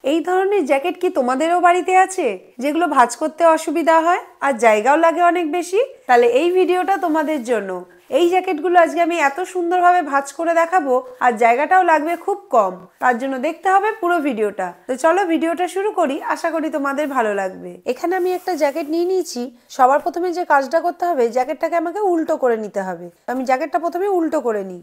এই ধরনের জ্যাকেট কি তোমাদেরও বাড়িতে আছে যেগুলো ভাঁজ করতে অসুবিধা হয় আর জায়গাও লাগে অনেক বেশি? তাহলে এই ভিডিওটা তোমাদের জন্য। এই জ্যাকেটগুলো আজকে আমি এত সুন্দরভাবে ভাঁজ করে দেখাবো আর জায়গাটাও লাগবে খুব কম, তার জন্য দেখতে হবে পুরো ভিডিওটা। তো চলো ভিডিওটা শুরু করি, আশা করি তোমাদের ভালো লাগবে। এখানে আমি একটা জ্যাকেট নিয়ে নিয়েছি। সবার প্রথমে যে কাজটা করতে হবে, জ্যাকেটটাকে আমাকে উল্টো করে নিতে হবে। আমি জ্যাকেটটা প্রথমে উল্টো করে নিই।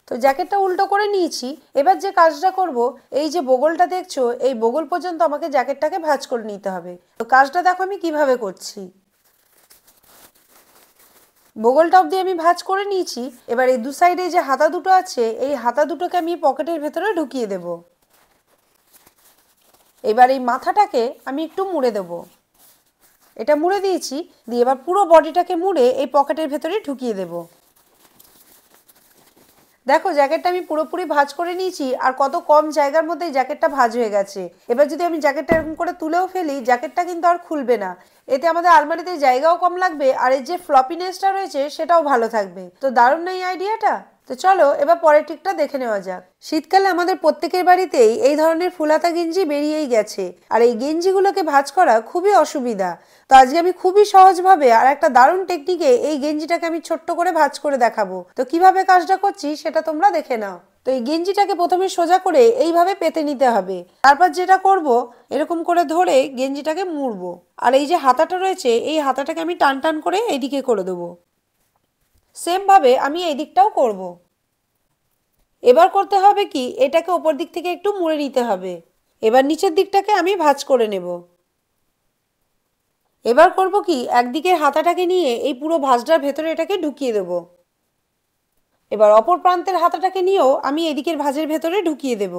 তো জ্যাকেটটা উল্টো করে নিয়েছি। এবার যে কাজটা করব, এই যে বগলটা দেখছো, এই বগল পর্যন্ত আমাকে জ্যাকেটটাকে ভাঁজ করে নিতে হবে। তো কাজটা দেখো আমি কিভাবে করছি। বগলটা অবধি আমি ভাঁজ করে নিয়েছি। এবার এই দু সাইডে যে হাতা দুটো আছে, এই হাতা দুটোকে আমি পকেটের ভেতরে ঢুকিয়ে দেব। এবার এই মাথাটাকে আমি একটু মুড়ে দেব। এটা মুড়ে দিয়েছি। দিয়ে এবার পুরো বডিটাকে মুড়ে এই পকেটের ভেতরে ঢুকিয়ে দেব। দেখো জ্যাকেটটা আমি পুরোপুরি ভাঁজ করে নিয়েছি আর কত কম জায়গার মধ্যে জ্যাকেটটা ভাঁজ হয়ে গেছে। এবার যদি আমি জ্যাকেটটা এরকম করে তুলেও ফেলি, জ্যাকেটটা কিন্তু আর খুলবে না। এতে আমাদের আলমারিতে জায়গাও কম লাগবে আর এর যে ফ্লপিনেসটা রয়েছে সেটাও ভালো থাকবে। তো দারুণ না এই আইডিয়াটা? তো চলো এবার পরের টিকটা দেখে নেওয়া যাক। শীতকালে আমাদের প্রত্যেকের বাড়িতেই এই ধরনের ফুলাতা গেঞ্জি বেরিয়েই গেছে আর এই গেঞ্জিগুলোকে ভাঁজ করা খুবই অসুবিধা। তো আজকে আমি খুবই সহজভাবে আর একটা দারুণ টেকনিকে এই গেঞ্জিটাকে আমি ছোট্ট করে ভাঁজ করে দেখাবো। তো কিভাবে কাজটা করছি সেটা তোমরা দেখে নাও। তো এই গেঞ্জিটাকে প্রথমে সোজা করে এইভাবে পেতে নিতে হবে। তারপর যেটা করব, এরকম করে ধরে গেঞ্জিটাকে মুড়বো। আর এই যে হাতাটা রয়েছে, এই হাতাটাকে আমি টান টান করে এইদিকে করে দেবো। সেম ভাবে আমি এই দিকটাও করব। এবার করতে হবে কি, এটাকে ওপর দিক থেকে একটু মুড়ে নিতে হবে। এবার নিচের দিকটাকে আমি ভাঁজ করে নেব। এবার করব কি, একদিকের হাতাটাকে নিয়ে এই পুরো ভাঁজটার ভেতরে এটাকে ঢুকিয়ে দেব। এবার অপর প্রান্তের হাতাটাকে নিয়েও আমি এদিকের ভাঁজের ভেতরে ঢুকিয়ে দেব।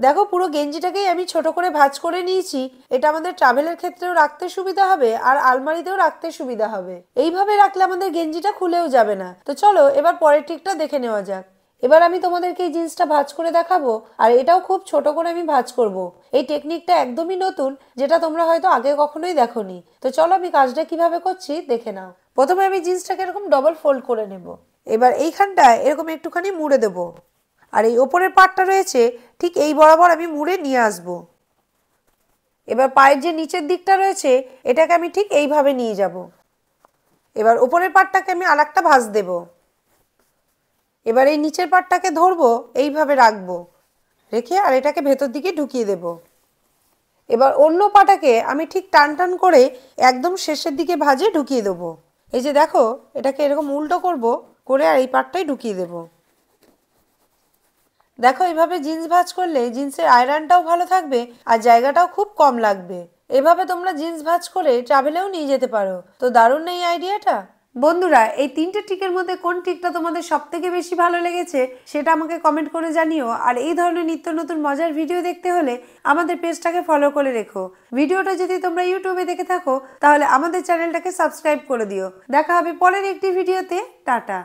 দেখো পুরো গেঞ্জিটাকেই আমি ছোট করে ভাঁজ করে নিয়েছি। এটা আমাদের ট্রাভেলের ক্ষেত্রেও রাখতে সুবিধা হবে আর আলমারিতেও রাখতে সুবিধা হবে। এইভাবে রাখলে আমাদের গেঞ্জিটা খুলেও যাবে না। তো চলো এবার পরের টিকটা দেখে নেওয়া যাক। এবার আমি তোমাদেরকে এই জিন্সটা ভাঁজ করে দেখাবো আর এটাও খুব ছোট করে আমি ভাঁজ করব। এই টেকনিকটা একদমই নতুন, যেটা তোমরা হয়তো আগে কখনোই দেখোনি। তো চলো আমি কাজটা কিভাবে করছি দেখে নাও। প্রথমে আমি জিন্সটাকে এরকম ডবল ফোল্ড করে নেব। এবার এইখানটায় এরকম একটুখানি মুড়ে দেবো। আর এই ওপরের পাটটা রয়েছে ঠিক এই বরাবর আমি মুড়ে নিয়ে আসব। এবার পায়ের যে নিচের দিকটা রয়েছে এটাকে আমি ঠিক এইভাবে নিয়ে যাব। এবার ওপরের পাটটাকে আমি আরেকটা ভাঁজ দেব। এবার এই নিচের পাটটাকে ধরবো, এইভাবে রাখবো, রেখে আর এটাকে ভেতর দিকে ঢুকিয়ে দেব। এবার অন্য পাটাকে আমি ঠিক টান টান করে একদম শেষের দিকে ভাঁজে ঢুকিয়ে দেবো। এই যে দেখো, এটাকে এরকম উল্টো করব, করে আর এই পাটটাই ঢুকিয়ে দেবো। দেখো এইভাবে জিন্স ভাঁজ করলে জিন্সের আয়রনটাও ভালো থাকবে আর জায়গাটাও খুব কম লাগবে। এভাবে তোমরা জিন্স ভাঁজ করে ট্রাভেলেও নিয়ে যেতে পারো। তো দারুণ এই আইডিয়াটা। বন্ধুরা, এই তিনটে টিকের মধ্যে কোন টিকটা তোমাদের সব থেকে বেশি ভালো লেগেছে সেটা আমাকে কমেন্ট করে জানিও। আর এই ধরনের নিত্য নতুন মজার ভিডিও দেখতে হলে আমাদের পেজটাকে ফলো করে রেখো। ভিডিওটা যদি তোমরা ইউটিউবে দেখে থাকো তাহলে আমাদের চ্যানেলটাকে সাবস্ক্রাইব করে দিও। দেখা হবে পরের একটি ভিডিওতে। টাটা।